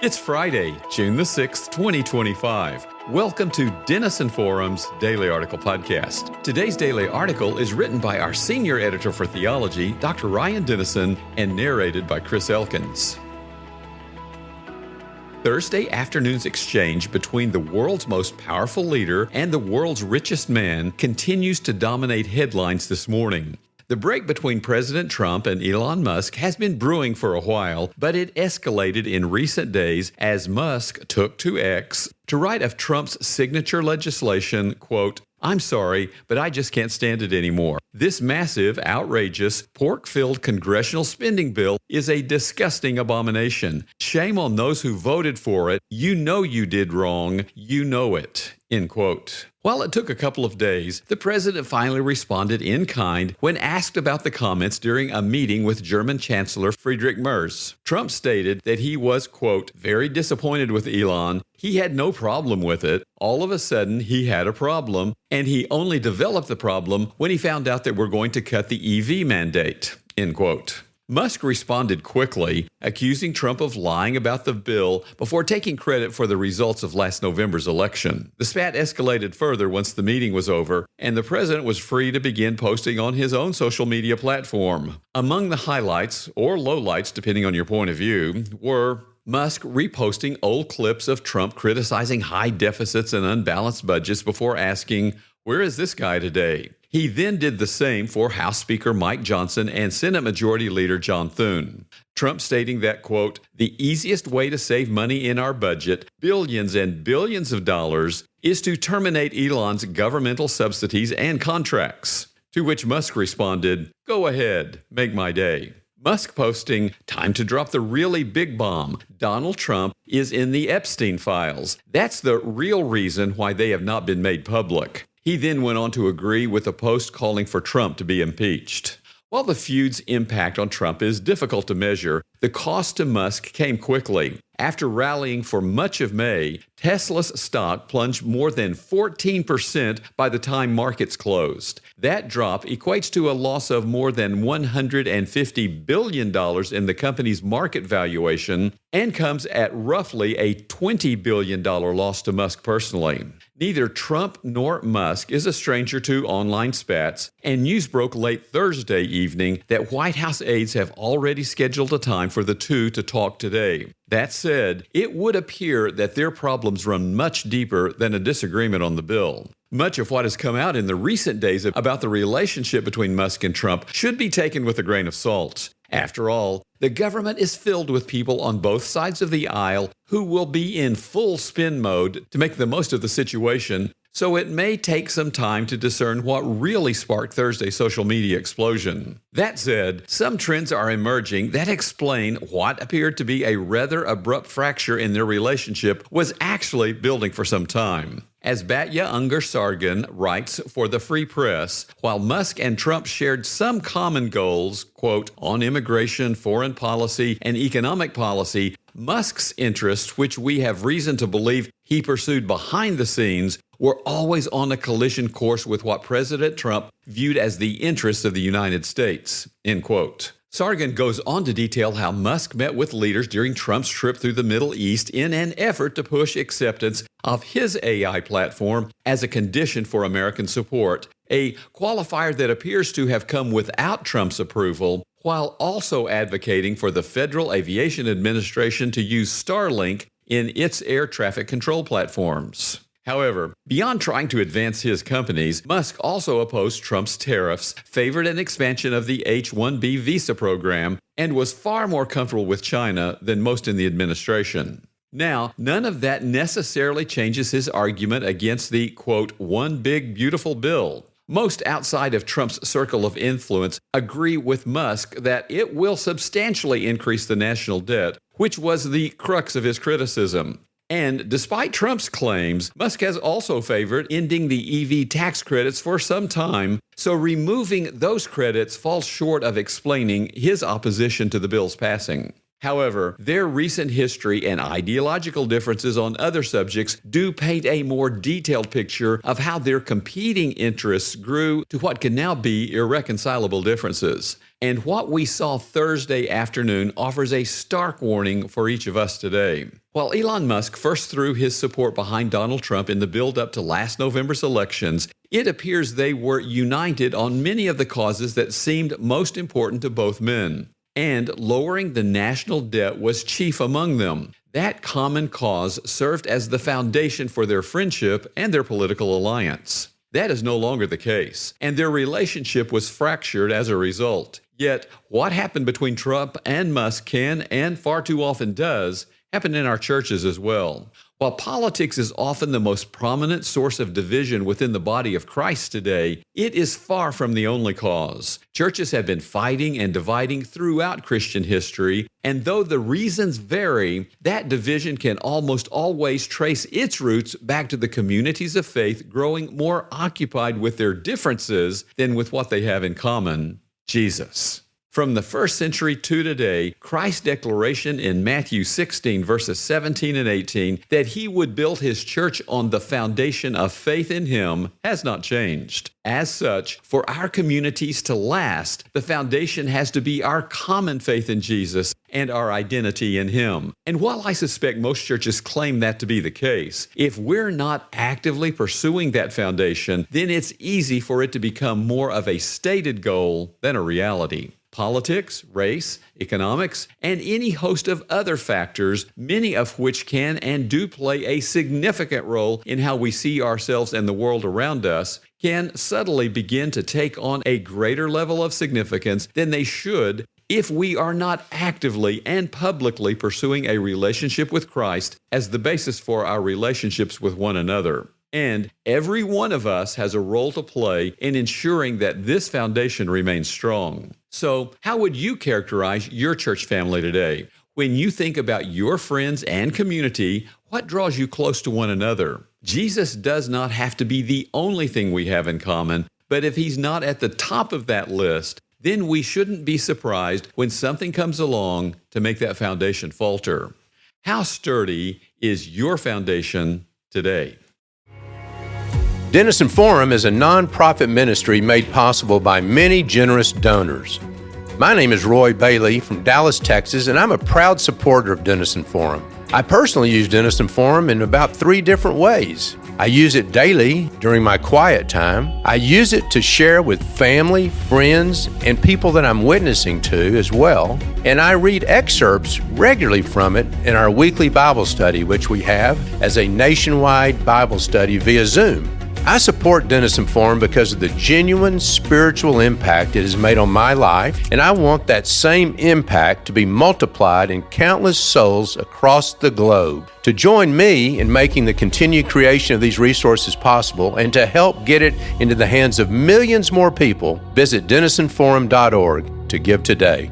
It's Friday, June the 6th, 2025. Welcome to Denison Forum's Daily Article Podcast. Today's daily article is written by our senior editor for theology, Dr. Ryan Denison, and narrated by Chris Elkins. Thursday afternoon's exchange between the world's most powerful leader and the world's richest man continues to dominate headlines this morning. The break between President Trump and Elon Musk has been brewing for a while, but it escalated in recent days as Musk took to X to write of Trump's signature legislation, quote, "I'm sorry, but I just can't stand it anymore. This massive, outrageous, pork-filled congressional spending bill is a disgusting abomination. Shame on those who voted for it. You know you did wrong. You know it." End quote. While it took a couple of days, the president finally responded in kind when asked about the comments during a meeting with German Chancellor Friedrich Merz. Trump stated that he was, quote, very disappointed with Elon. He had no problem with it. All of a sudden, he had a problem, and he only developed the problem when he found out that we're going to cut the EV mandate, end quote. Musk responded quickly, accusing Trump of lying about the bill before taking credit for the results of last November's election. The spat escalated further once the meeting was over, and the president was free to begin posting on his own social media platform. Among the highlights, or lowlights depending on your point of view, were Musk reposting old clips of Trump criticizing high deficits and unbalanced budgets before asking, "Where is this guy today?" He then did the same for House Speaker Mike Johnson and Senate Majority Leader John Thune. Trump stating that, quote, "The easiest way to save money in our budget, billions and billions of dollars, is to terminate Elon's governmental subsidies and contracts." To which Musk responded, "Go ahead, make my day." Musk posting, "Time to drop the really big bomb. Donald Trump is in the Epstein files. That's the real reason why they have not been made public." He then went on to agree with a post calling for Trump to be impeached. While the feud's impact on Trump is difficult to measure, the cost to Musk came quickly. After rallying for much of May, Tesla's stock plunged more than 14% by the time markets closed. That drop equates to a loss of more than $150 billion in the company's market valuation and comes at roughly a $20 billion loss to Musk personally. Neither Trump nor Musk is a stranger to online spats, and news broke late Thursday evening that White House aides have already scheduled a time for the two to talk today. That said, it would appear that their problems run much deeper than a disagreement on the bill. Much of what has come out in the recent days about the relationship between Musk and Trump should be taken with a grain of salt. After all, the government is filled with people on both sides of the aisle who will be in full spin mode to make the most of the situation, so it may take some time to discern what really sparked Thursday's social media explosion. That said, some trends are emerging that explain what appeared to be a rather abrupt fracture in their relationship was actually building for some time. As Batya Ungar-Sargon writes for the Free Press, while Musk and Trump shared some common goals, quote, on immigration, foreign policy, and economic policy, Musk's interests, which we have reason to believe he pursued behind the scenes, were always on a collision course with what President Trump viewed as the interests of the United States, end quote. Sargon goes on to detail how Musk met with leaders during Trump's trip through the Middle East in an effort to push acceptance of his AI platform as a condition for American support, a qualifier that appears to have come without Trump's approval, while also advocating for the Federal Aviation Administration to use Starlink in its air traffic control platforms. However, beyond trying to advance his companies, Musk also opposed Trump's tariffs, favored an expansion of the H-1B visa program, and was far more comfortable with China than most in the administration. Now, none of that necessarily changes his argument against the, quote, one big beautiful bill. Most outside of Trump's circle of influence agree with Musk that it will substantially increase the national debt, which was the crux of his criticism. And despite Trump's claims, Musk has also favored ending the EV tax credits for some time, so removing those credits falls short of explaining his opposition to the bill's passing. However, their recent history and ideological differences on other subjects do paint a more detailed picture of how their competing interests grew to what can now be irreconcilable differences. And what we saw Thursday afternoon offers a stark warning for each of us today. While Elon Musk first threw his support behind Donald Trump in the build-up to last November's elections, it appears they were united on many of the causes that seemed most important to both men. And lowering the national debt was chief among them. That common cause served as the foundation for their friendship and their political alliance. That is no longer the case, and their relationship was fractured as a result. Yet, what happened between Trump and Musk can, and far too often does, happen in our churches as well. While politics is often the most prominent source of division within the body of Christ today, it is far from the only cause. Churches have been fighting and dividing throughout Christian history, and though the reasons vary, that division can almost always trace its roots back to the communities of faith growing more occupied with their differences than with what they have in common: Jesus. From the first century to today, Christ's declaration in Matthew 16, verses 17 and 18, that he would build his church on the foundation of faith in him has not changed. As such, for our communities to last, the foundation has to be our common faith in Jesus and our identity in him. And while I suspect most churches claim that to be the case, if we're not actively pursuing that foundation, then it's easy for it to become more of a stated goal than a reality. Politics, race, economics, and any host of other factors, many of which can and do play a significant role in how we see ourselves and the world around us, can subtly begin to take on a greater level of significance than they should if we are not actively and publicly pursuing a relationship with Christ as the basis for our relationships with one another. And every one of us has a role to play in ensuring that this foundation remains strong. So, how would you characterize your church family today? When you think about your friends and community, what draws you close to one another? Jesus does not have to be the only thing we have in common, but if he's not at the top of that list, then we shouldn't be surprised when something comes along to make that foundation falter. How sturdy is your foundation today? Denison Forum is a nonprofit ministry made possible by many generous donors. My name is Roy Bailey from Dallas, Texas, and I'm a proud supporter of Denison Forum. I personally use Denison Forum in about 3 different ways. I use it daily during my quiet time. I use it to share with family, friends, and people that I'm witnessing to as well. And I read excerpts regularly from it in our weekly Bible study, which we have as a nationwide Bible study via Zoom. I support Denison Forum because of the genuine spiritual impact it has made on my life, and I want that same impact to be multiplied in countless souls across the globe. To join me in making the continued creation of these resources possible and to help get it into the hands of millions more people, visit denisonforum.org to give today.